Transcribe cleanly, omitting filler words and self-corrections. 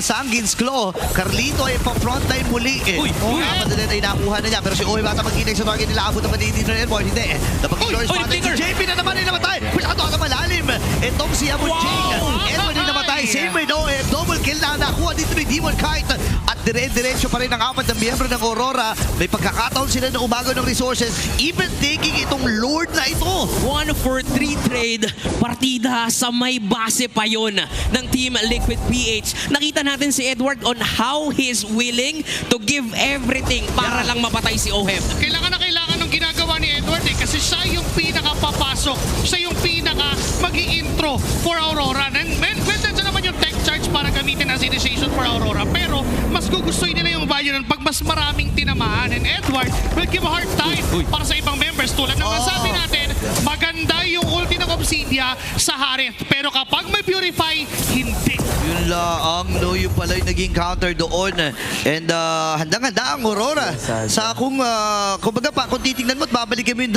Sanguine's Claw. Carlito ay pa-frontline muli eh. Madali na inakuha na niya. Pero si Owe bata mag-inay sa target nila. Abot naman hindi na Airborne. Hindi. Napag-ignore spot si JP na naman ay namatay. Masyado ka malalim. Itong si Amon Jing. Airborne ay namatay. Same with Owe. Double kill na nakuha dito ni Demon Kite. At dire-diretso pa rin ang apat na miyembro ng Aurora. May pagkakataon sila na umaga ng resources. Even taking itong Lord na ito. 1-for-3 trade. Partida sa may base pa yon ng Team Liquid PH. Nakita natin si Edward on how he's willing to give everything para lang mapatay si Oheb. Kailangan na kailangan ng ginagawa ni Edward eh, kasi siya yung pinaka-papasok, siya yung pinaka-mag-i-intro for Aurora. And pwede naman yung tech charge para gamitin as initiation for Aurora, pero mas gugustuhin nila yung value nun pag mas maraming tinamaan. And Edward will give a hard time para sa ibang members. Tulad ng nasabi natin, maganda yung ulti ng Obsidia sa Harith, pero kapag may Purify, hindi. Yun lang, no, yung pala yung naging counter doon. And handang-handa ang Aurora. Sa kung kumbaga pa, kung titignan mo at babalik mo yung drop,